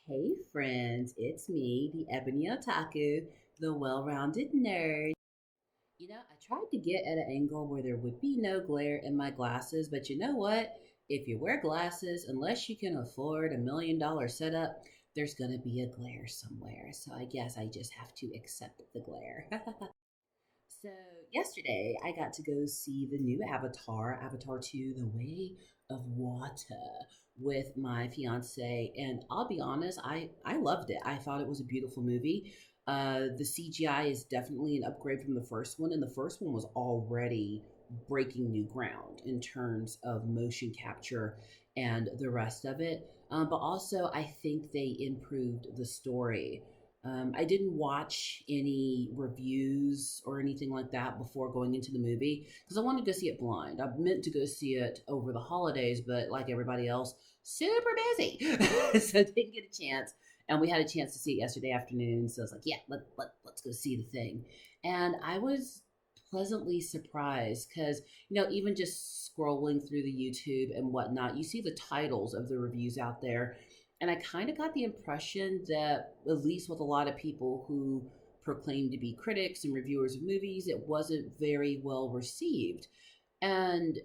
Hey friends, it's me, the Ebony Otaku, the well rounded nerd. I tried to get at an angle where there would be no glare in my glasses, but you know what? If you wear glasses, unless you can afford $1 million setup, there's gonna be a glare somewhere. So I guess I just have to accept the glare. So yesterday I got to go see the new Avatar, Avatar 2, The Way of Water, with my fiance. And I'll be honest, I loved it. I thought it was a beautiful movie. The CGI is definitely an upgrade from the first one, and the first one was already breaking new ground in terms of motion capture and the rest of it. But also, I think they improved the story. I didn't watch any reviews or anything like that before going into the movie because I wanted to go see it blind. I meant to go see it over the holidays, but like everybody else, super busy. So didn't get a chance. And we had a chance to see it yesterday afternoon. So I was like, yeah, let's go see the thing. And I was pleasantly surprised because, even just scrolling through the YouTube and whatnot, you see the titles of the reviews out there, and I kind of got the impression that, at least with a lot of people who proclaim to be critics and reviewers of movies, it wasn't very well received. And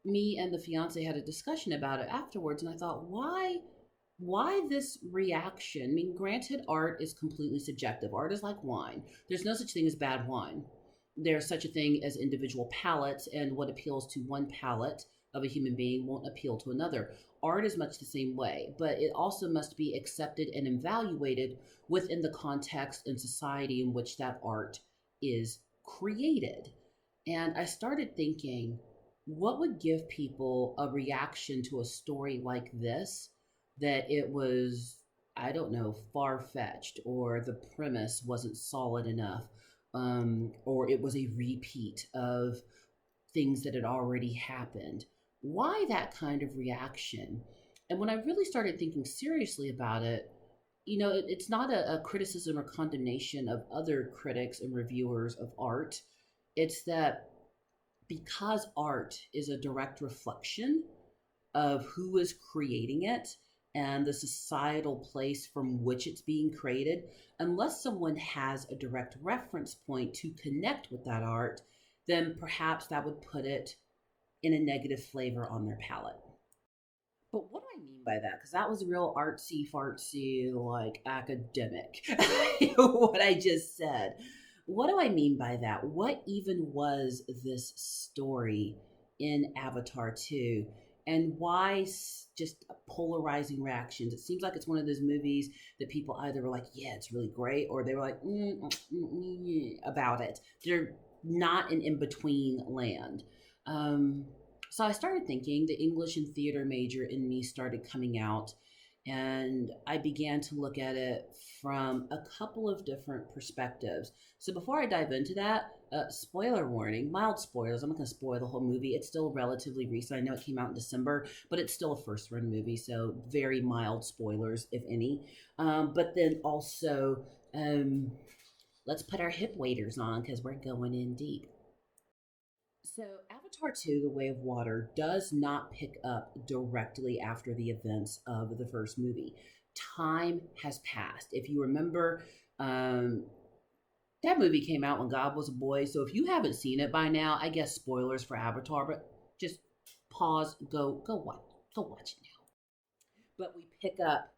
me and the fiance had a discussion about it afterwards, and I thought, why this reaction? I mean, granted, art is completely subjective. Art is like wine. There's no such thing as bad wine. There's such a thing as individual palates, and what appeals to one palate of a human being won't appeal to another. Art is much the same way, but it also must be accepted and evaluated within the context and society in which that art is created. And I started thinking, what would give people a reaction to a story like this, that it was, I don't know, far fetched, or the premise wasn't solid enough, or it was a repeat of things that had already happened? Why that kind of reaction? And when I really started thinking seriously about it, it's not a criticism or condemnation of other critics and reviewers of art. It's that because art is a direct reflection of who is creating it and the societal place from which it's being created, unless someone has a direct reference point to connect with that art, then perhaps that would put it in a negative flavor on their palate. But what do I mean by that? Because that was real artsy fartsy, like academic, what I just said. What do I mean by that? What even was this story in Avatar 2? And why just polarizing reactions? It seems like it's one of those movies that people either were like, yeah, it's really great, or they were like, about it. They're not an in between land. Um, so I started thinking, the English and theater major in me started coming out, and I began to look at it from a couple of different perspectives. So before I dive into that, spoiler warning, mild spoilers. I'm not going to spoil the whole movie. It's still relatively recent. I know it came out in December, but it's still a first run movie, so very mild spoilers, if any. But then also, let's put our hip waders on because we're going in deep. So, Avatar 2, The Way of Water, does not pick up directly after the events of the first movie. Time has passed. If you remember, um, that movie came out when God was a boy. So, if you haven't seen it by now, I guess spoilers for Avatar, but just pause, go watch it now. But we pick up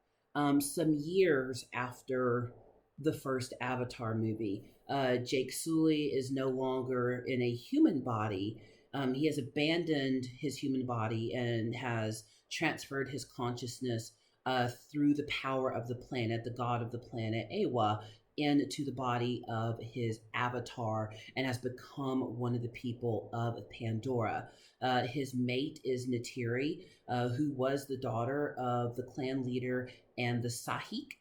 some years after the first Avatar movie. Jake Sully is no longer in a human body. He has abandoned his human body and has transferred his consciousness through the power of the planet, the god of the planet, Awa, into the body of his avatar, and has become one of the people of Pandora. His mate is Natiri, who was the daughter of the clan leader and the Sahik.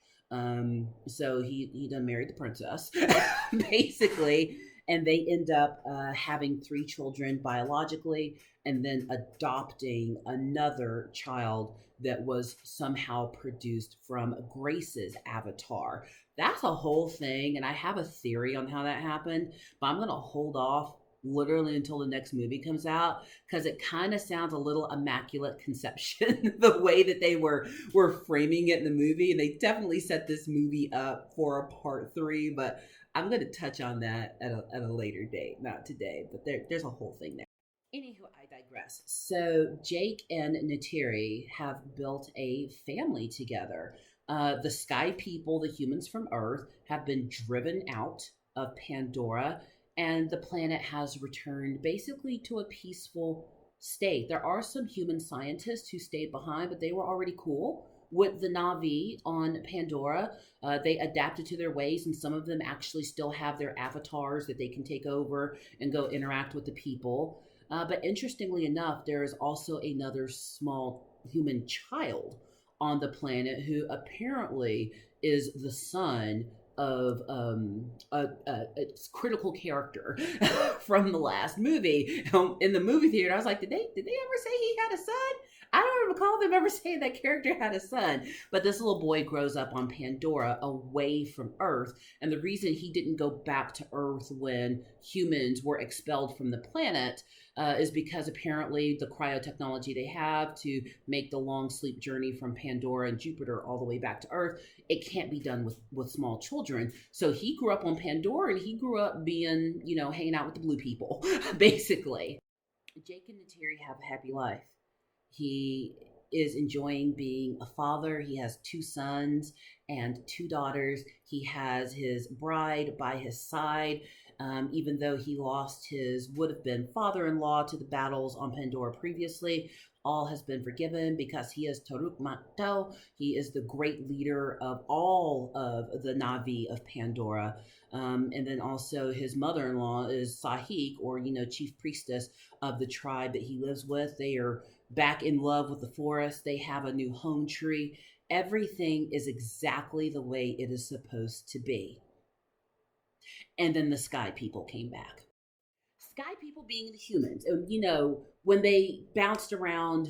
So he done married the princess, basically, and they end up having three children biologically, and then adopting another child that was somehow produced from Grace's avatar. That's a whole thing, and I have a theory on how that happened, but I'm gonna hold off literally until the next movie comes out because it kind of sounds a little immaculate conception the way that they were framing it in the movie, and they definitely set this movie up for a part three. But I'm going to touch on that at a later date, not today. But there's a whole thing there. Anywho, I digress. So Jake and Natiri have built a family together. The Sky People, the humans from Earth, have been driven out of Pandora, and the planet has returned basically to a peaceful state. There are some human scientists who stayed behind, but they were already cool with the Navi on Pandora. They adapted to their ways, and some of them actually still have their avatars that they can take over and go interact with the people. But interestingly enough, there is also another small human child on the planet who apparently is the son of a critical character from the last movie. In the movie theater, I was like, did they ever say he had a son? I don't recall them ever saying that character had a son. But this little boy grows up on Pandora away from Earth. And the reason he didn't go back to Earth when humans were expelled from the planet is because apparently the cryotechnology they have to make the long sleep journey from Pandora and Jupiter all the way back to Earth, it can't be done with small children. So he grew up on Pandora, and he grew up being, hanging out with the blue people, basically. Jake and Nateri have a happy life. He is enjoying being a father. He has two sons and two daughters. He has his bride by his side. Even though he lost his would have been father in law to the battles on Pandora previously, all has been forgiven because he is Toruk Makto. He is the great leader of all of the Navi of Pandora. And then also his mother in law is Sahik, or, chief priestess of the tribe that he lives with. They are back in love with the forest. They have a new home tree. Everything is exactly the way it is supposed to be. And then the Sky People came back. Sky People being the humans. And, when they bounced around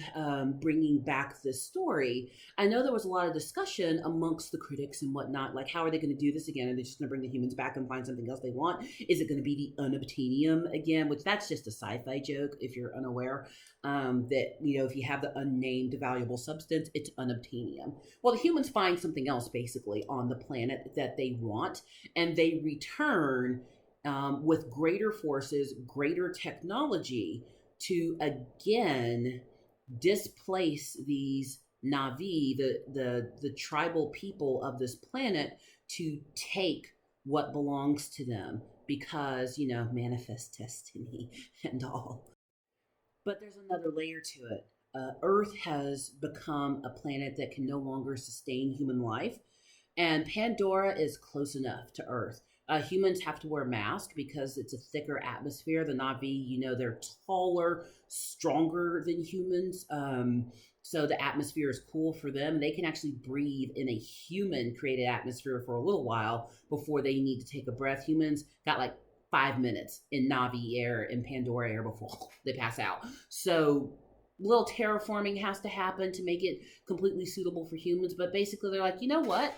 bringing back this story, I know there was a lot of discussion amongst the critics and whatnot. Like, how are they going to do this again? Are they just going to bring the humans back and find something else they want? Is it going to be the unobtainium again? Which that's just a sci-fi joke if you're unaware. That, if you have the unnamed valuable substance, it's unobtainium. Well, the humans find something else basically on the planet that they want, and they return with greater forces, greater technology to again displace these Navi, the tribal people of this planet, to take what belongs to them because, manifest destiny and all. But there's another layer to it. Earth has become a planet that can no longer sustain human life, and Pandora is close enough to Earth. Humans have to wear masks because it's a thicker atmosphere. The Navi, they're taller, stronger than humans. So the atmosphere is cool for them. They can actually breathe in a human created atmosphere for a little while before they need to take a breath. Humans got like 5 minutes in Navi air and Pandora air before they pass out. So little terraforming has to happen to make it completely suitable for humans. But basically, they're like, you know what?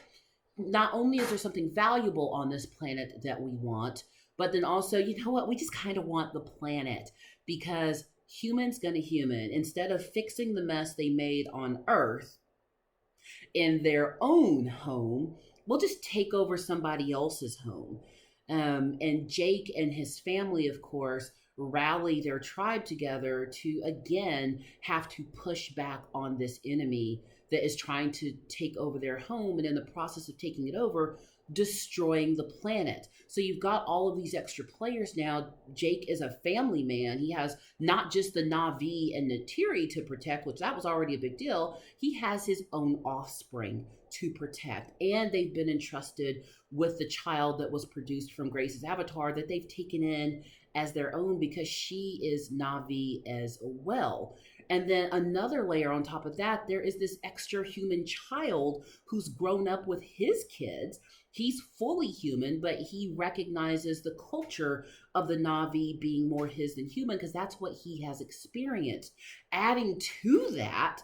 Not only is there something valuable on this planet that we want, but then also, you know what? We just kind of want the planet because humans gonna human. Instead of fixing the mess they made on Earth in their own home, we'll just take over somebody else's home. And Jake and his family, of course, rally their tribe together to again have to push back on this enemy that is trying to take over their home, and in the process of taking it over, destroying the planet. So you've got all of these extra players now. Jake is a family man. He has not just the Navi and Natiri to protect, which that was already a big deal. He has his own offspring to protect, and they've been entrusted with the child that was produced from Grace's avatar that they've taken in as their own because she is Navi as well. And then another layer on top of that, there is this extra human child who's grown up with his kids. He's fully human, but he recognizes the culture of the Navi being more his than human because that's what he has experienced. Adding to that,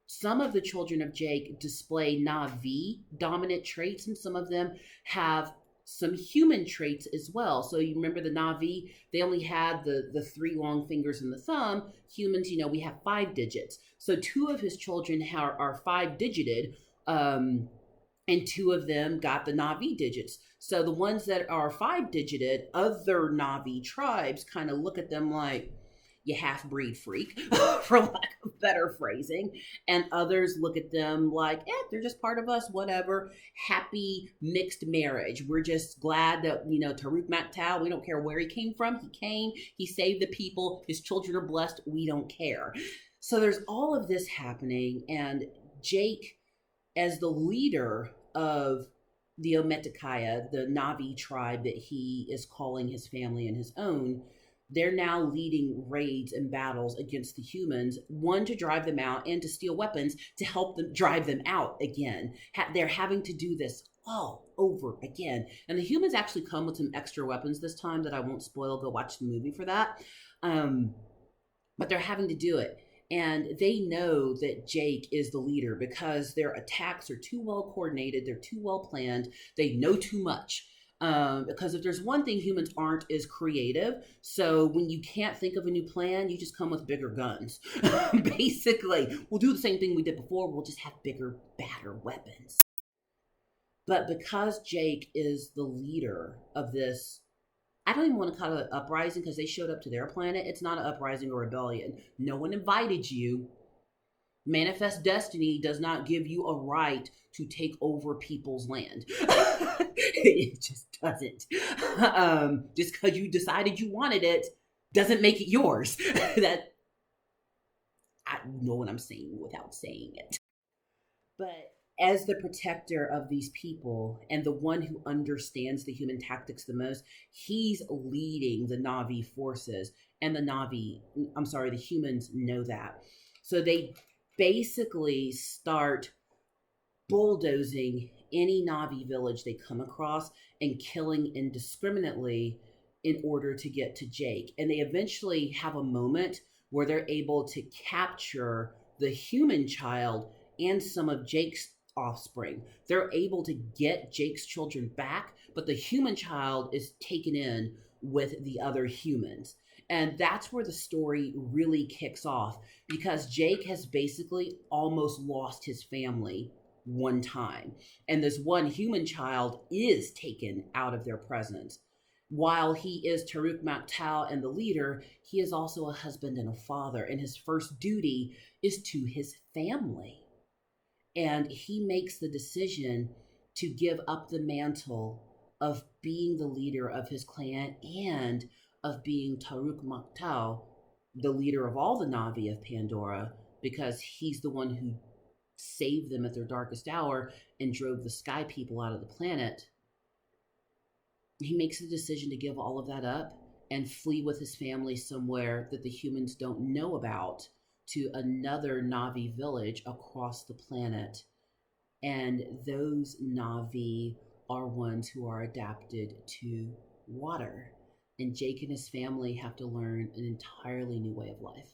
some of the children of Jake display Navi dominant traits, and some of them have some human traits as well. So you remember the Navi, they only had the three long fingers and the thumb. Humans, we have 5 digits. So two of his children are 5 digited, and two of them got the Navi digits. So the ones that are 5 digited, other Navi tribes kind of look at them like, you half breed freak, for lack of better phrasing. And others look at them like, they're just part of us, whatever. Happy mixed marriage. We're just glad that, Taruk Maktal, we don't care where he came from. He came, he saved the people, his children are blessed. We don't care. So there's all of this happening. And Jake, as the leader of the Ometikaya, the Navi tribe that he is calling his family and his own, they're now leading raids and battles against the humans, one, to drive them out, and to steal weapons to help them drive them out again. They're having to do this all over again. And the humans actually come with some extra weapons this time that I won't spoil. Go watch the movie for that. But they're having to do it. And they know that Jake is the leader because their attacks are too well coordinated. They're too well planned. They know too much. Because if there's one thing humans aren't, is creative. So when you can't think of a new plan, you just come with bigger guns. Basically, we'll do the same thing we did before. We'll just have bigger, badder weapons. But because Jake is the leader of this, I don't even want to call it an uprising because they showed up to their planet. It's not an uprising or rebellion. No one invited you. Manifest destiny does not give you a right to take over people's land. It just doesn't. Just because you decided you wanted it doesn't make it yours. That I know what I'm saying without saying it. But as the protector of these people and the one who understands the human tactics the most, he's leading the Navi forces. And the humans know that. So they basically start bulldozing any Navi village they come across and killing indiscriminately in order to get to Jake. And they eventually have a moment where they're able to capture the human child and some of Jake's offspring. They're able to get Jake's children back, but the human child is taken in with the other humans. And that's where the story really kicks off because Jake has basically almost lost his family one time. And this one human child is taken out of their presence. While he is Taruk Maktal and the leader, he is also a husband and a father. And his first duty is to his family. And he makes the decision to give up the mantle of being the leader of his clan and of being Taruk Maktal, the leader of all the Navi of Pandora, because he's the one who saved them at their darkest hour and drove the sky people out of the planet. He makes the decision to give all of that up and flee with his family somewhere that the humans don't know about to another Navi village across the planet. And those Navi are ones who are adapted to water. And Jake and his family have to learn an entirely new way of life.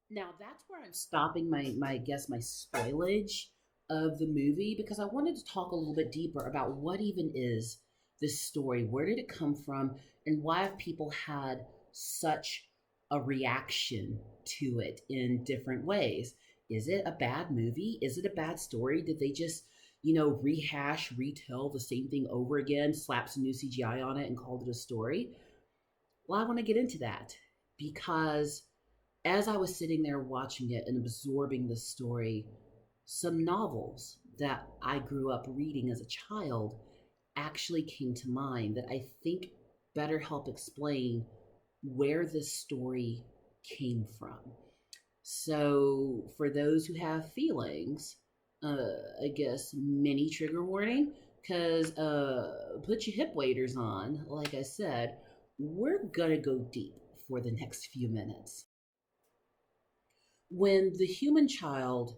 Now that's where I'm stopping my spoilage of the movie because I wanted to talk a little bit deeper about what even is this story. Where did it come from? And why have people had such a reaction to it in different ways? Is it a bad movie? Is it a bad story? Did they just, retell the same thing over again, slap some new CGI on it and called it a story? Well, I want to get into that because as I was sitting there watching it and absorbing the story, some novels that I grew up reading as a child actually came to mind that I think better help explain where this story came from. So, for those who have feelings, I guess mini trigger warning, because put your hip waders on. Like I said, we're gonna go deep for the next few minutes. When the human child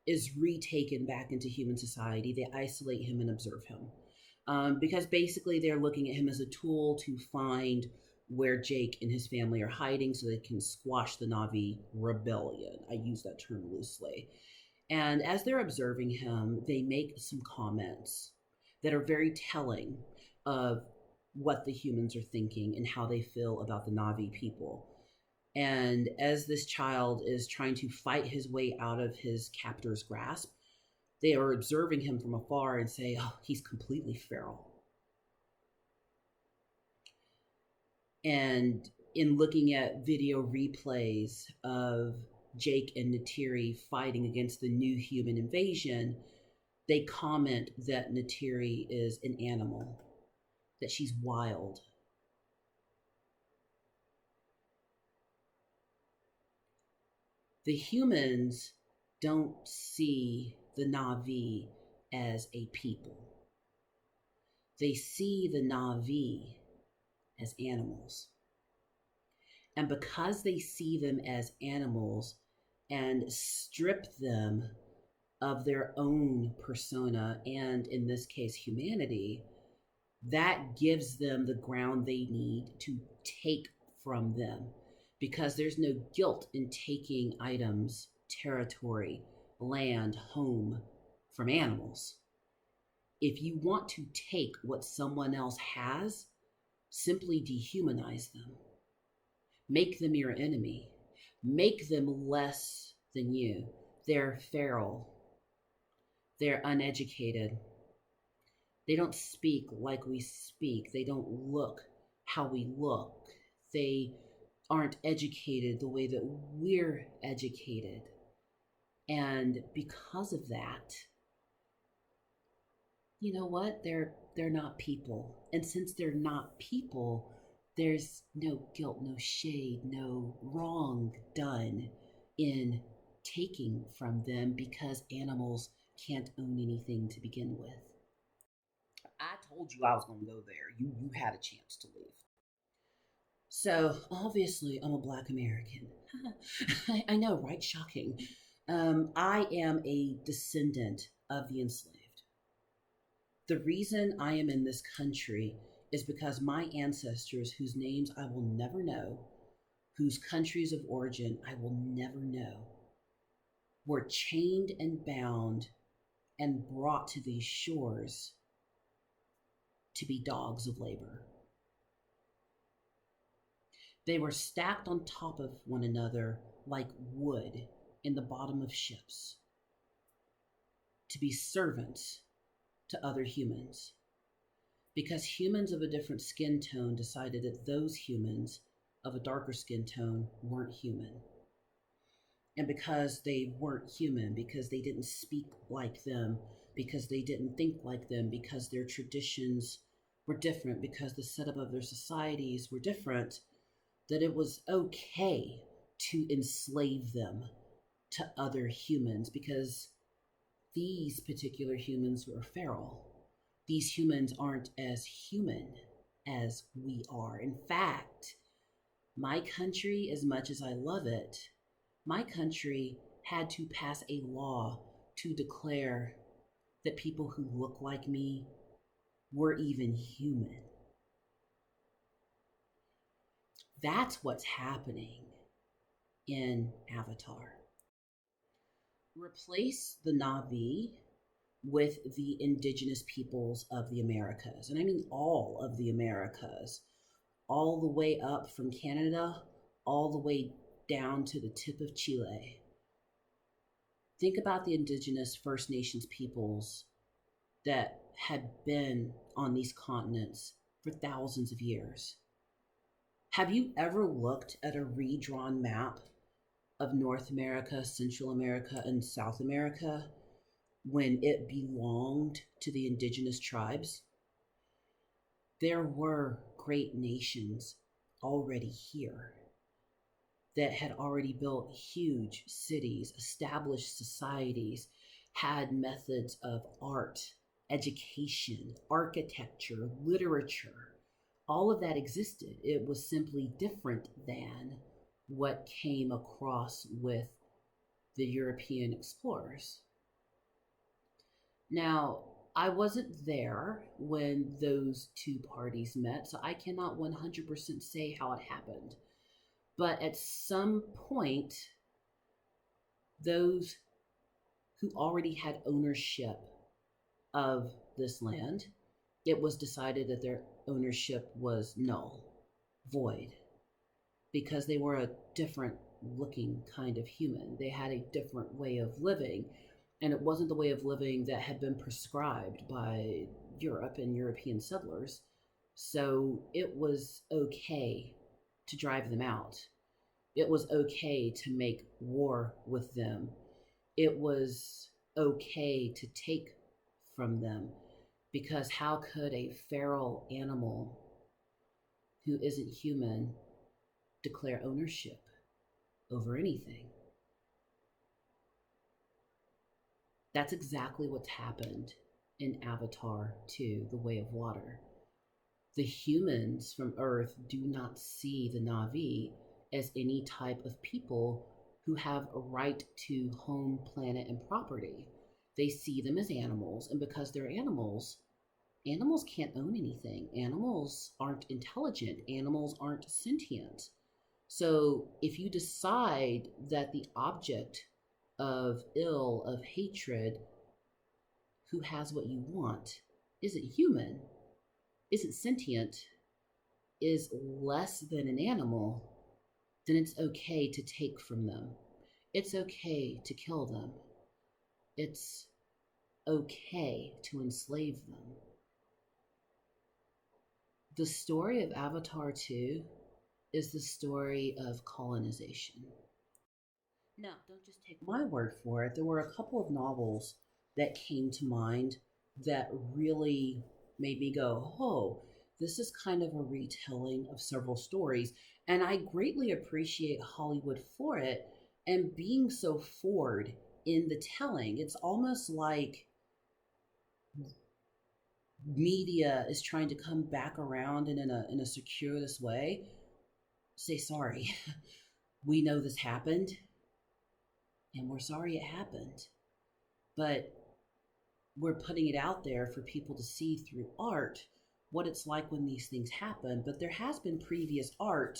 is retaken back into human society, they isolate him and observe him. Because basically they're looking at him as a tool to find where Jake and his family are hiding so they can squash the Navi rebellion. I use that term loosely. And as they're observing him, they make some comments that are very telling. of what the humans are thinking and how they feel about the Navi people. And as this child is trying to fight his way out of his captor's grasp, they are observing him from afar and say, oh, he's completely feral. And in looking at video replays of Jake and Neytiri fighting against the new human invasion, they comment that Neytiri is an animal, that she's wild. The humans don't see the Na'vi as a people. They see the Na'vi as animals. And because they see them as animals and strip them of their own persona, and in this case, humanity, that gives them the ground they need to take from them, because there's no guilt in taking items, territory, land, home from animals. If you want to take what someone else has, simply dehumanize them. Make them your enemy. Make them less than you. They're feral. They're uneducated. They don't speak like we speak. They don't look how we look. They aren't educated the way that we're educated. And because of that, you know what? They're not people. And since they're not people, there's no guilt, no shade, no wrong done in taking from them, because animals can't own anything to begin with. I told you I was going to go there. You had a chance to leave. So obviously, I'm a Black American. I know, right? Shocking. I am a descendant of the enslaved. The reason I am in this country is because my ancestors, whose names I will never know, whose countries of origin I will never know, were chained and bound and brought to these shores to be dogs of labor. They were stacked on top of one another like wood in the bottom of ships to be servants to other humans, because humans of a different skin tone decided that those humans of a darker skin tone weren't human. And because they weren't human, because they didn't speak like them, because they didn't think like them, because their traditions were different, because the setup of their societies were different, that it was okay to enslave them to other humans, because these particular humans were feral. These humans aren't as human as we are. In fact, my country, as much as I love it, my country had to pass a law to declare that people who look like me were even human. That's what's happening in Avatar. Replace the Na'vi with the indigenous peoples of the Americas. And I mean all of the Americas, all the way up from Canada, all the way down to the tip of Chile. Think about the indigenous First Nations peoples that had been on these continents for thousands of years. Have you ever looked at a redrawn map of North America, Central America, and South America when it belonged to the indigenous tribes? There were great nations already here that had already built huge cities, established societies, had methods of art, education, architecture, literature. All of that existed. It was simply different than what came across with the European explorers. Now, I wasn't there when those two parties met, so I cannot 100% say how it happened. But at some point, those who already had ownership of this land it was decided that their ownership was null, void, because they were a different looking kind of human. They had a different way of living, and it wasn't the way of living that had been prescribed by Europe and European settlers. So it was okay to drive them out. It was okay to make war with them. It was okay to take from them, because how could a feral animal who isn't human declare ownership over anything? That's exactly what's happened in Avatar 2, The Way of Water. The humans from Earth do not see the Na'vi as any type of people who have a right to home, planet, and property. They see them as animals, and because they're animals, animals can't own anything. Animals aren't intelligent, animals aren't sentient. So if you decide that the object of ill, of hatred, who has what you want, isn't human, isn't sentient, is less than an animal, then it's okay to take from them. It's okay to kill them. It's okay to enslave them. The story of Avatar 2 is the story of colonization. Now, don't just take my word for it. There were a couple of novels that came to mind that really made me go, oh, this is kind of a retelling of several stories. And I greatly appreciate Hollywood for it and being so forward in the telling. It's almost like media is trying to come back around and in a circuitous way say sorry. We know this happened and we're sorry it happened, but we're putting it out there for people to see through art what it's like when these things happen. But there has been previous art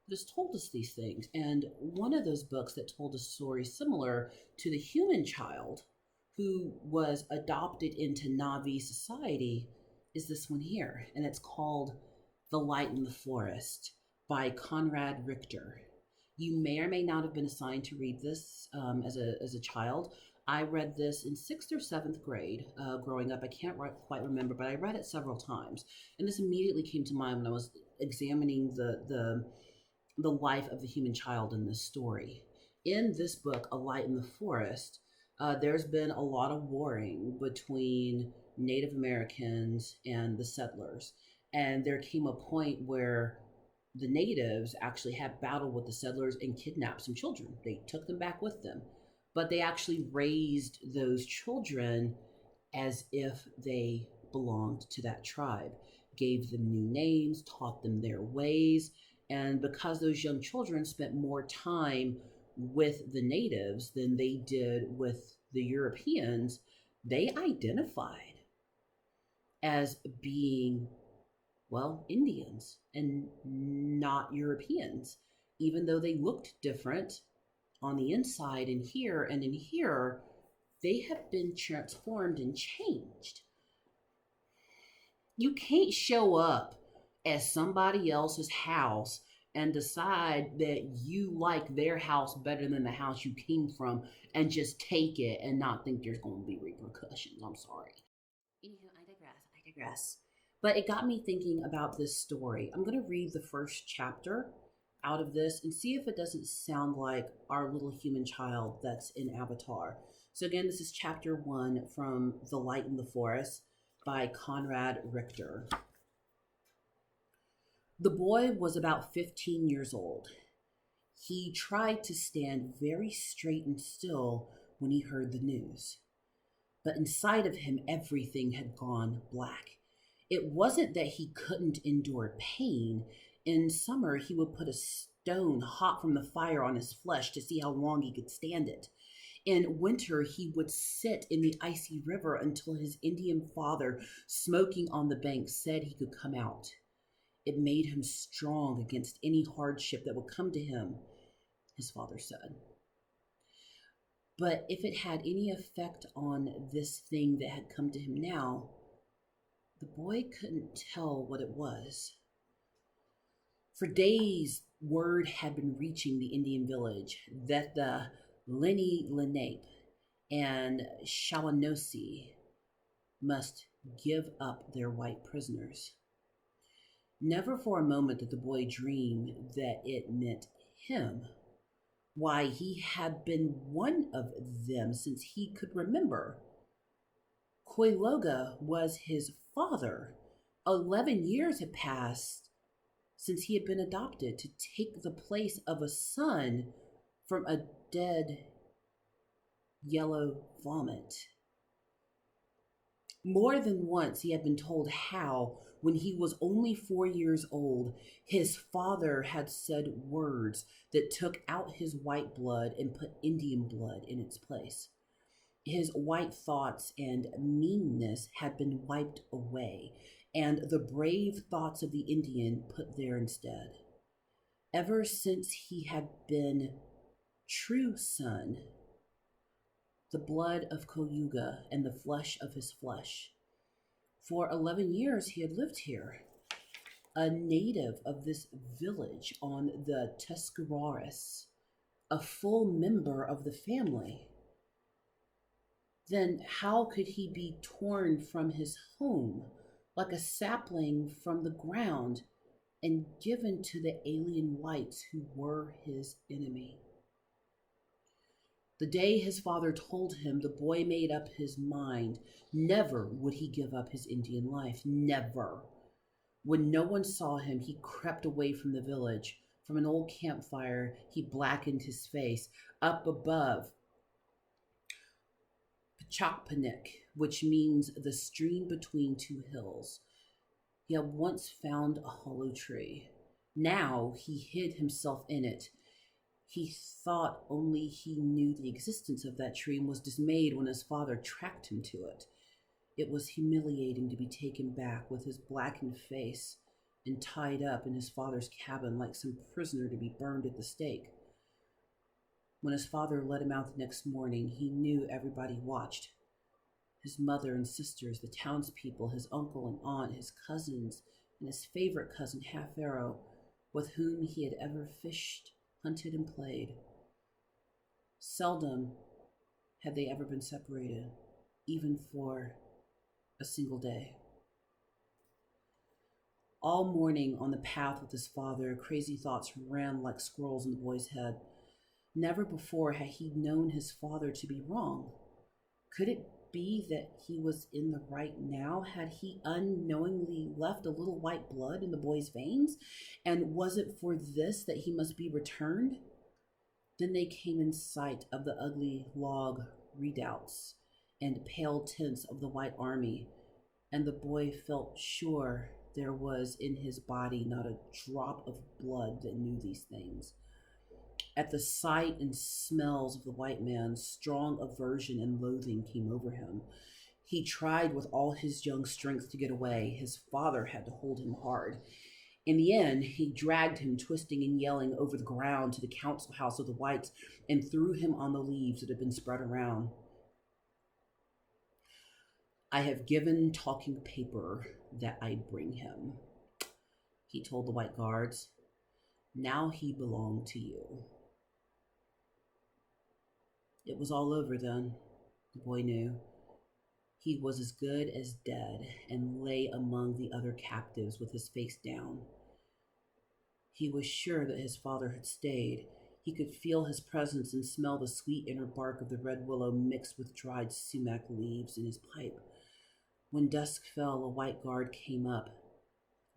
that has told us these things. And one of those books that told a story similar to the human child who was adopted into Na'vi society is this one here. And it's called The Light in the Forest by Conrad Richter. You may or may not have been assigned to read this as a child. I read this in sixth or seventh grade growing up. I can't quite remember, but I read it several times. And this immediately came to mind when I was examining the life of the human child in this story. In this book, A Light in the Forest, there's been a lot of warring between Native Americans and the settlers. And there came a point where the natives actually had battle with the settlers and kidnapped some children. They took them back with them, but they actually raised those children as if they belonged to that tribe, gave them new names, taught them their ways. And because those young children spent more time with the natives than they did with the Europeans, they identified as being, well, Indians and not Europeans, even though they looked different on the inside and here and in here, they have been transformed and changed. You can't show up as somebody else's house and decide that you like their house better than the house you came from and just take it and not think there's going to be repercussions. I'm sorry. Anywho, I digress. I digress. But it got me thinking about this story. I'm going to read the first chapter out of this and see if it doesn't sound like our little human child that's in Avatar. So, again, this is chapter 1 from The Light in the Forest by Conrad Richter. The boy was about 15 years old. He tried to stand very straight and still when he heard the news. But inside of him, everything had gone black. It wasn't that he couldn't endure pain. In summer, he would put a stone hot from the fire on his flesh to see how long he could stand it. In winter, he would sit in the icy river until his Indian father, smoking on the bank, said he could come out. It made him strong against any hardship that would come to him, his father said. But if it had any effect on this thing that had come to him now, The boy couldn't tell what it was. For days, word had been reaching the Indian village that the Lenni Lenape and Shawanosi must give up their white prisoners. Never for a moment did the boy dream that it meant him. Why, he had been one of them since he could remember. Koiloga was his father. 11 years had passed since he had been adopted to take the place of a son from a dead yellow vomit. More than once he had been told how, when he was only 4 years old, his father had said words that took out his white blood and put Indian blood in its place. His white thoughts and meanness had been wiped away, and the brave thoughts of the Indian put there instead. Ever since he had been true son, the blood of Koyuga and the flesh of his flesh. For 11 years he had lived here, a native of this village on the Tuscarawas, a full member of the family. Then how could he be torn from his home like a sapling from the ground and given to the alien whites who were his enemy? The day his father told him, the boy made up his mind. Never would he give up his Indian life. Never. When no one saw him, he crept away from the village. From an old campfire, he blackened his face. Up above, Pachakpanik, which means the stream between two hills. He had once found a hollow tree. Now he hid himself in it. He thought only he knew the existence of that tree and was dismayed when his father tracked him to it. It was humiliating to be taken back with his blackened face and tied up in his father's cabin like some prisoner to be burned at the stake. When his father let him out the next morning, he knew everybody watched. His mother and sisters, the townspeople, his uncle and aunt, his cousins, and his favorite cousin, Half Arrow, with whom he had ever fished, hunted, and played. Seldom had they ever been separated, even for a single day. All morning on the path with his father, crazy thoughts ran like squirrels in the boy's head. Never before had he known his father to be wrong. Could it be that he was in the right now? Had he unknowingly left a little white blood in the boy's veins? And was it for this that he must be returned? Then they came in sight of the ugly log redoubts and pale tents of the white army, and the boy felt sure there was in his body not a drop of blood that knew these things. At the sight and smells of the white man, strong aversion and loathing came over him. He tried with all his young strength to get away. His father had to hold him hard. In the end, he dragged him, twisting and yelling, over the ground to the council house of the whites and threw him on the leaves that had been spread around. I have given talking paper that I bring him, he told the white guards. Now he belonged to you. It was all over then, the boy knew. He was as good as dead and lay among the other captives with his face down. He was sure that his father had stayed. He could feel his presence and smell the sweet inner bark of the red willow mixed with dried sumac leaves in his pipe. When dusk fell, a white guard came up.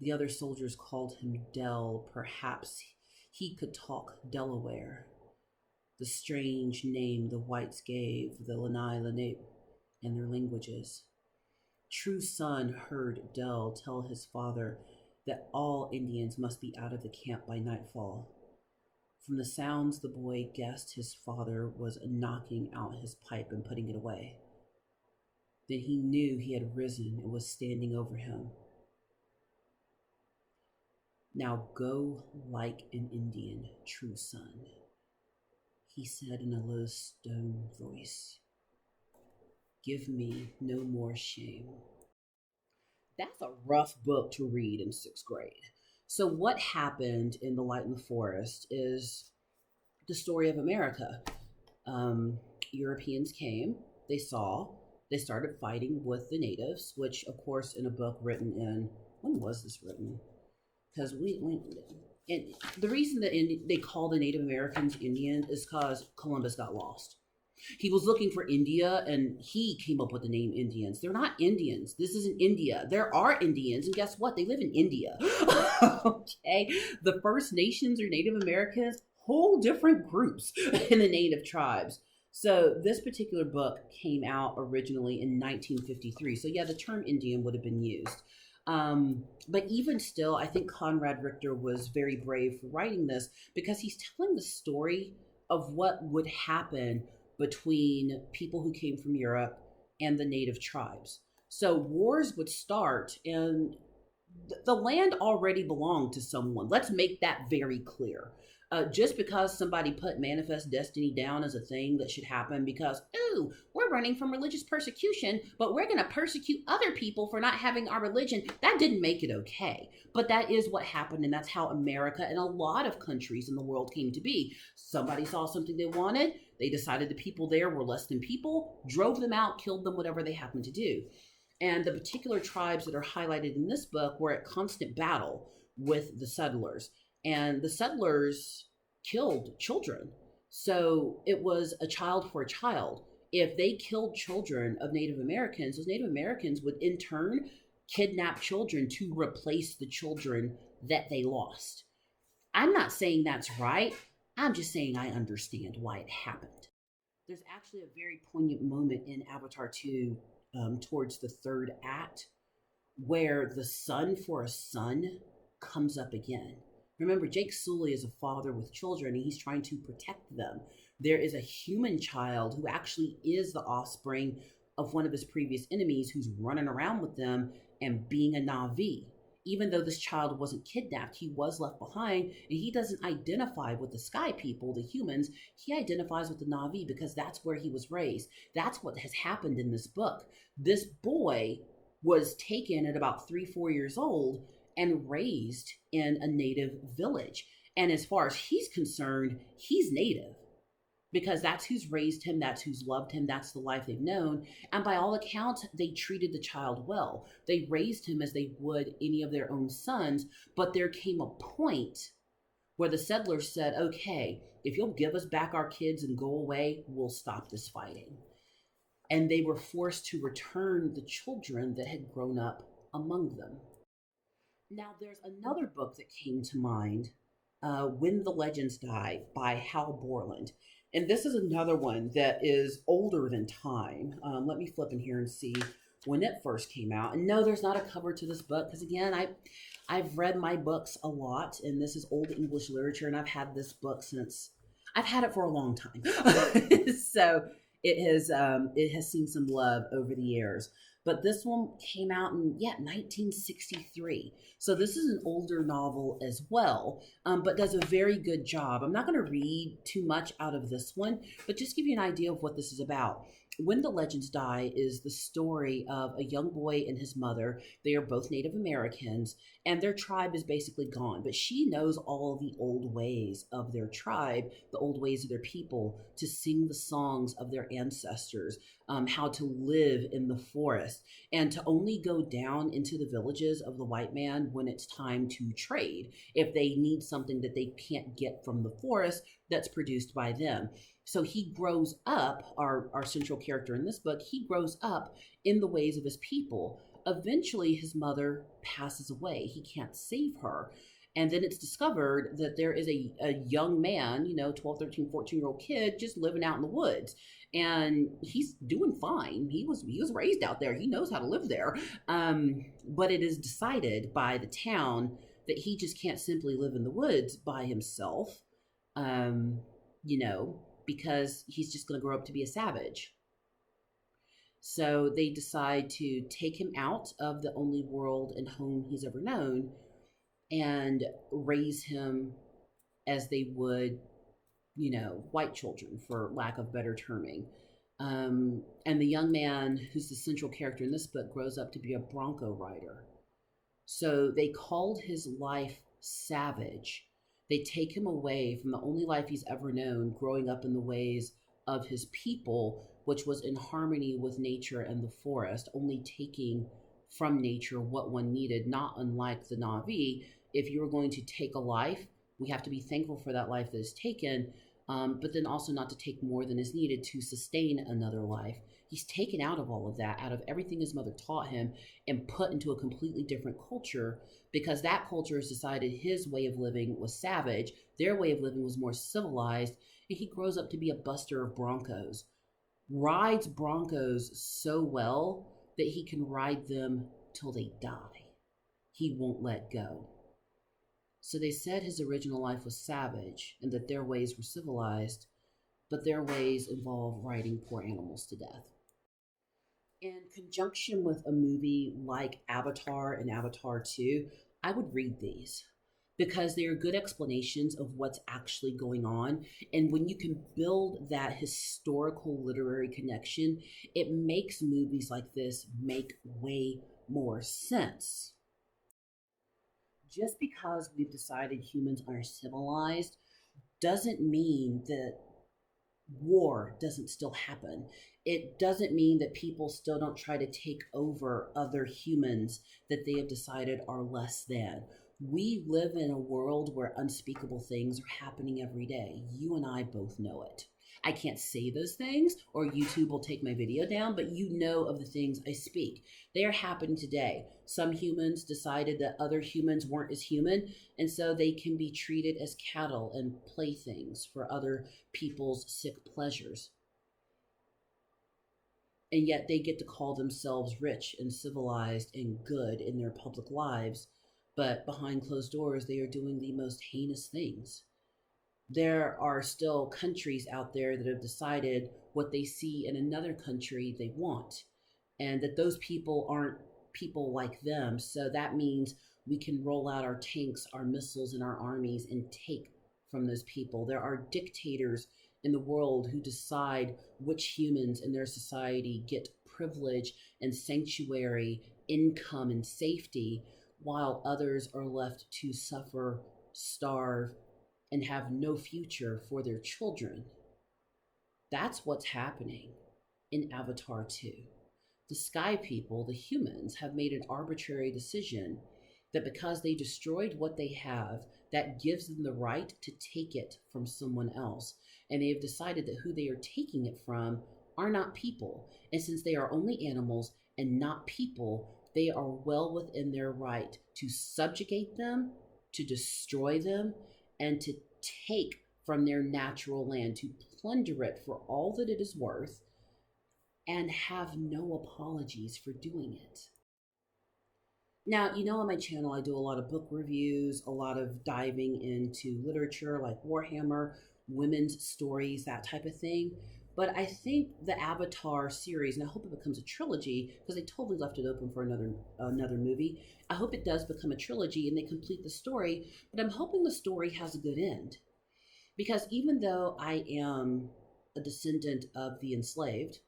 The other soldiers called him Del. Perhaps he could talk Delaware, the strange name the whites gave the Lenni Lenape in their languages. True Son heard Del tell his father that all Indians must be out of the camp by nightfall. From the sounds, the boy guessed his father was knocking out his pipe and putting it away. Then he knew he had risen and was standing over him. Now go like an Indian, True Son, he said in a low stone voice. Give me no more shame. That's a rough book to read in sixth grade. So, what happened in The Light in the Forest is the story of America. Um, Europeans came, they saw, they started fighting with the natives, which, of course, in a book written in, when was this written? Because and the reason that they call the Native Americans Indian is because Columbus got lost. He was looking for India and he came up with the name Indians. They're not Indians. This isn't India. There are Indians, and guess what? They live in India. Okay. The First Nations or Native Americans, whole different groups in the native tribes. So this particular book came out originally in 1953. So yeah, the term Indian would have been used. But even still, I think Conrad Richter was very brave for writing this because he's telling the story of what would happen between people who came from Europe and the native tribes. So wars would start, and the land already belonged to someone. Let's make that very clear. Just because somebody put manifest destiny down as a thing that should happen because, ooh, we're running from religious persecution, but we're going to persecute other people for not having our religion, that didn't make it okay. But that is what happened, and that's how America and a lot of countries in the world came to be. Somebody saw something they wanted, they decided the people there were less than people, drove them out, killed them, whatever they happened to do. And the particular tribes that are highlighted in this book were at constant battle with the settlers. And the settlers killed children. So it was a child for a child. If they killed children of Native Americans, those Native Americans would in turn kidnap children to replace the children that they lost. I'm not saying that's right. I'm just saying I understand why it happened. There's actually a very poignant moment in Avatar 2 towards the third act where the son for a son comes up again. Remember, Jake Sully is a father with children and he's trying to protect them. There is a human child who actually is the offspring of one of his previous enemies who's running around with them and being a Na'vi. Even though this child wasn't kidnapped, he was left behind, and he doesn't identify with the sky people, the humans. He identifies with the Na'vi because that's where he was raised. That's what has happened in this book. This boy was taken at about 3, 4 years old and raised in a native village. And as far as he's concerned, he's native because that's who's raised him, that's who's loved him, that's the life they've known. And by all accounts, they treated the child well. They raised him as they would any of their own sons. But there came a point where the settlers said, okay, if you'll give us back our kids and go away, we'll stop this fighting. And they were forced to return the children that had grown up among them. Now, there's another book that came to mind, When the Legends Die by Hal Borland. And this is another one that is older than time. Let me flip in here and see when it first came out. And no, there's not a cover to this book because, again, I've read my books a lot, and this is old English literature, and I've had this book since I've had it for a long time. So it has seen some love over the years. But this one came out in 1963. So this is an older novel as well, but does a very good job. I'm not going to read too much out of this one, but just give you an idea of what this is about. When the Legends Die is the story of a young boy and his mother. They are both Native Americans, and their tribe is basically gone. But she knows all the old ways of their tribe, the old ways of their people, to sing the songs of their ancestors, how to live in the forest, and to only go down into the villages of the white man when it's time to trade, if they need something that they can't get from the forest that's produced by them. So he grows up, our central character in this book, he grows up in the ways of his people. Eventually, his mother passes away. He can't save her. And then it's discovered that there is a young man, 12, 13, 14-year-old kid just living out in the woods. And he's doing fine. He was raised out there. He knows how to live there. But it is decided by the town that he just can't simply live in the woods by himself. Um, you know, because he's just going to grow up to be a savage. So they decide to take him out of the only world and home he's ever known and raise him as they would, white children, for lack of better terming. And the young man who's the central character in this book grows up to be a bronco rider. So they called his life savage. They take him away from the only life he's ever known, growing up in the ways of his people, which was in harmony with nature and the forest, only taking from nature what one needed, not unlike the Na'vi. If you were going to take a life, we have to be thankful for that life that is taken, but then also not to take more than is needed to sustain another life. He's taken out of all of that, out of everything his mother taught him, and put into a completely different culture because that culture has decided his way of living was savage, their way of living was more civilized, and he grows up to be a buster of broncos. Rides broncos so well that he can ride them till they die. He won't let go. So they said his original life was savage and that their ways were civilized, but their ways involve riding poor animals to death. In conjunction with a movie like Avatar and Avatar 2, I would read these because they are good explanations of what's actually going on. And when you can build that historical literary connection, it makes movies like this make way more sense. Just because we've decided humans are civilized doesn't mean that war doesn't still happen. It doesn't mean that people still don't try to take over other humans that they have decided are less than. We live in a world where unspeakable things are happening every day. You and I both know it. I can't say those things or YouTube will take my video down, but you know of the things I speak. They are happening today. Some humans decided that other humans weren't as human, and so they can be treated as cattle and playthings for other people's sick pleasures. And yet they get to call themselves rich and civilized and good in their public lives, but behind closed doors, they are doing the most heinous things. There are still countries out there that have decided what they see in another country they want, and that those people aren't people like them. So that means we can roll out our tanks, our missiles, and our armies and take from those people. There are dictators in the world who decide which humans in their society get privilege and sanctuary, income, and safety, while others are left to suffer, starve, and have no future for their children. That's what's happening in Avatar 2. The Sky People, the humans, have made an arbitrary decision that because they destroyed what they have, that gives them the right to take it from someone else. And they have decided that who they are taking it from are not people. And since they are only animals and not people, they are well within their right to subjugate them, to destroy them, and to take from their natural land, to plunder it for all that it is worth, and have no apologies for doing it. Now, you know, on my channel, I do a lot of book reviews, a lot of diving into literature like Warhammer, women's stories, that type of thing. But I think the Avatar series, and I hope it becomes a trilogy because they totally left it open for another movie. I hope it does become a trilogy and they complete the story, but I'm hoping the story has a good end. Because even though I am a descendant of the enslaved,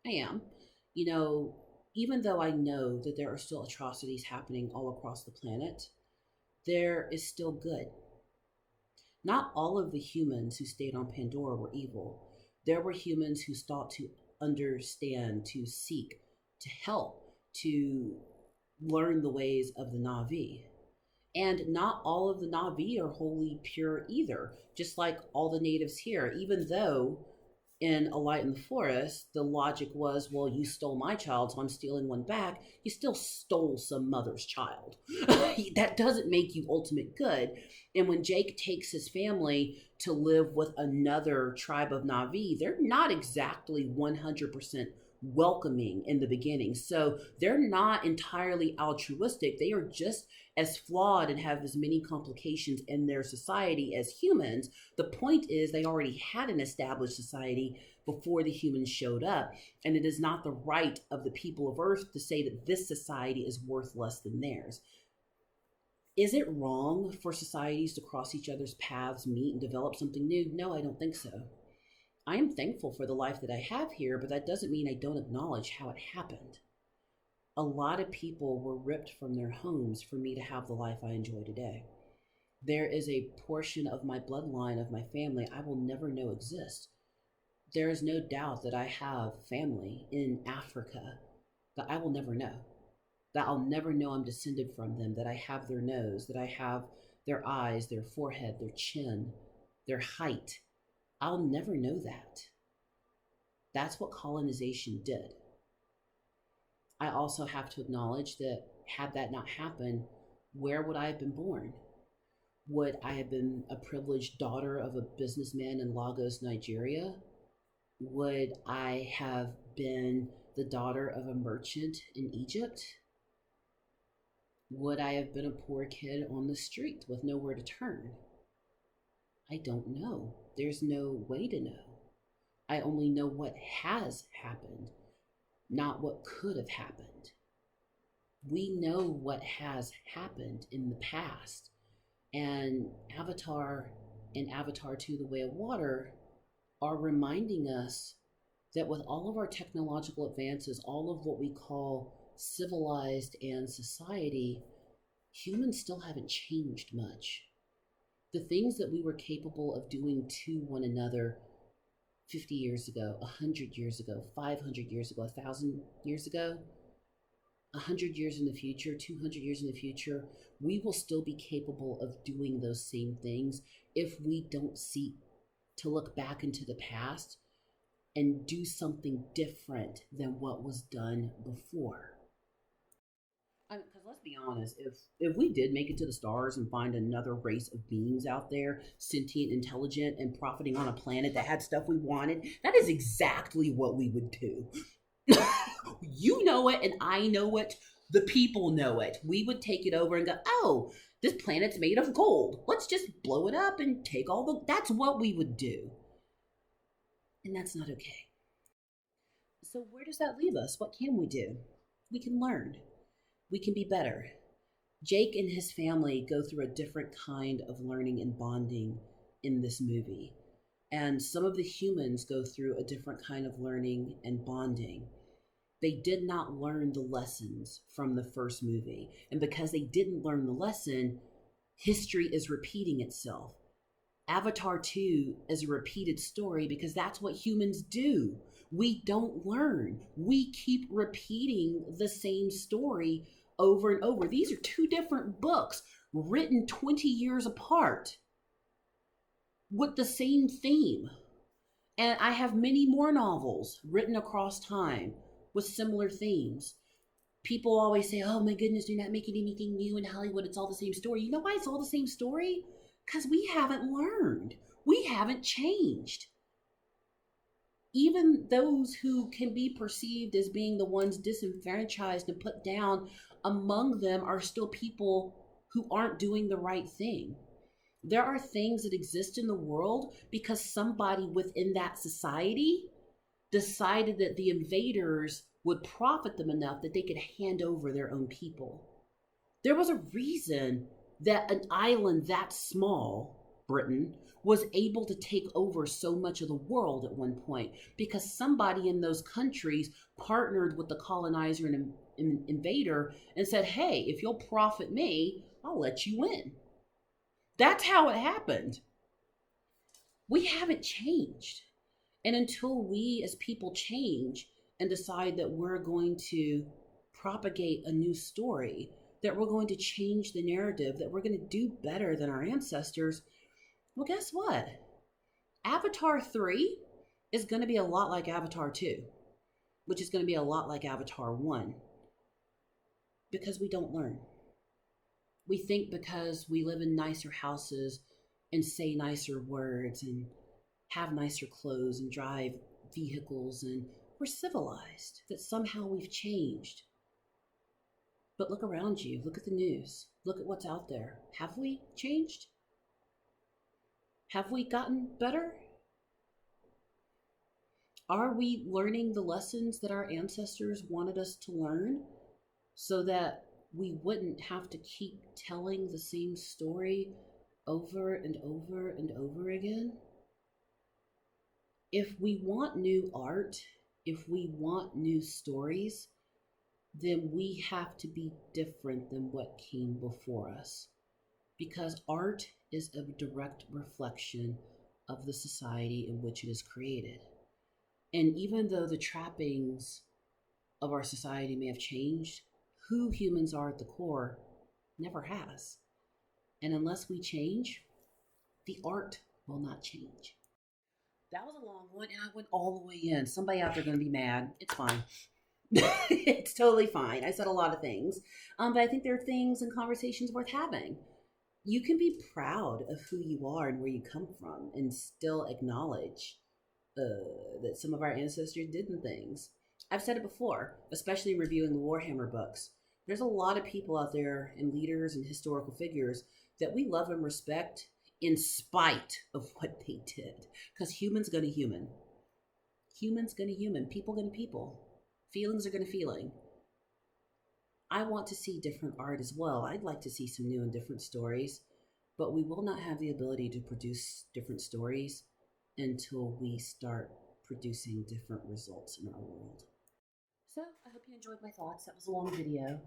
I am, you know, even though I know that there are still atrocities happening all across the planet, there is still good. Not all of the humans who stayed on Pandora were evil. There were humans who sought to understand, to seek, to help, to learn the ways of the Na'vi. And not all of the Na'vi are wholly pure either, just like all the natives here, even though in A Light in the Forest, the logic was, well, you stole my child, so I'm stealing one back. You still stole some mother's child. That doesn't make you ultimate good. And when Jake takes his family to live with another tribe of Na'vi, they're not exactly 100% welcoming in the beginning. So they're not entirely altruistic. They are just as flawed and have as many complications in their society as humans. The point is they already had an established society before the humans showed up, and it is not the right of the people of Earth to say that this society is worth less than theirs. Is it wrong for societies to cross each other's paths, meet, and develop something new? No, I don't think so. I am thankful for the life that I have here, but that doesn't mean I don't acknowledge how it happened. A lot of people were ripped from their homes for me to have the life I enjoy today. There is a portion of my bloodline, of my family, I will never know exists. There is no doubt that I have family in Africa that I will never know, that I'll never know I'm descended from them, that I have their nose, that I have their eyes, their forehead, their chin, their height. I'll never know that. That's what colonization did. I also have to acknowledge that had that not happened, where would I have been born? Would I have been a privileged daughter of a businessman in Lagos, Nigeria? Would I have been the daughter of a merchant in Egypt? Would I have been a poor kid on the street with nowhere to turn? I don't know. There's no way to know. I only know what has happened, not what could have happened. We know what has happened in the past. And Avatar and Avatar 2 The Way of Water are reminding us that with all of our technological advances, all of what we call civilized and society, humans still haven't changed much. The things that we were capable of doing to one another 50 years ago, 100 years ago, 500 years ago, 1,000 years ago, 100 years in the future, 200 years in the future, we will still be capable of doing those same things if we don't seek to look back into the past and do something different than what was done before. Because let's be honest, if we did make it to the stars and find another race of beings out there, sentient, intelligent, and profiting on a planet that had stuff we wanted, that is exactly what we would do. You know it, and I know it. The people know it. We would take it over and go, oh, this planet's made of gold. Let's just blow it up and take all the. That's what we would do. And that's not okay. So, where does that leave us? What can we do? We can learn, we can be better. Jake and his family go through a different kind of learning and bonding in this movie. And some of the humans go through a different kind of learning and bonding. They did not learn the lessons from the first movie. And because they didn't learn the lesson, history is repeating itself. Avatar 2 is a repeated story because that's what humans do. We don't learn. We keep repeating the same story over and over. These are two different books written 20 years apart with the same theme. And I have many more novels written across time with similar themes. People always say, oh my goodness, you're not making anything new in Hollywood. It's all the same story. You know why it's all the same story? Because we haven't learned. We haven't changed. Even those who can be perceived as being the ones disenfranchised and put down, among them are still people who aren't doing the right thing. There are things that exist in the world because somebody within that society decided that the invaders would profit them enough that they could hand over their own people. There was a reason that an island that small, Britain, was able to take over so much of the world at one point because somebody in those countries partnered with the colonizer and invader and said, hey, if you'll profit me, I'll let you in. That's how it happened. We haven't changed. And until we as people change and decide that we're going to propagate a new story, that we're going to change the narrative, that we're going to do better than our ancestors, well, guess what? Avatar 3 is going to be a lot like Avatar 2, which is going to be a lot like Avatar 1, because we don't learn. We think because we live in nicer houses and say nicer words and have nicer clothes and drive vehicles and we're civilized, that somehow we've changed. But look around you, look at the news, look at what's out there. Have we changed? Have we gotten better? Are we learning the lessons that our ancestors wanted us to learn so that we wouldn't have to keep telling the same story over and over and over again? If we want new art, if we want new stories, then we have to be different than what came before us. Because art is a direct reflection of the society in which it is created. And even though the trappings of our society may have changed, who humans are at the core never has. And unless we change, the art will not change. That was a long one, and I went all the way in. Somebody out there going to be mad. It's fine. It's totally fine. I said a lot of things, but I think there are things and conversations worth having. You can be proud of who you are and where you come from, and still acknowledge that some of our ancestors did things. I've said it before, especially reviewing the Warhammer books. There's a lot of people out there and leaders and historical figures that we love and respect in spite of what they did. Because humans gonna human. Humans gonna human. People gonna people. Feelings are gonna feeling. I want to see different art as well. I'd like to see some new and different stories, but we will not have the ability to produce different stories until we start producing different results in our world. So I hope you enjoyed my thoughts. That was a long video.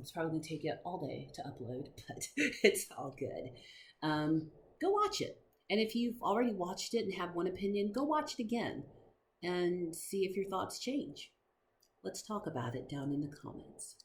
It's probably going to take you all day to upload, but it's all good. Go watch it. And if you've already watched it and have one opinion, go watch it again and see if your thoughts change. Let's talk about it down in the comments.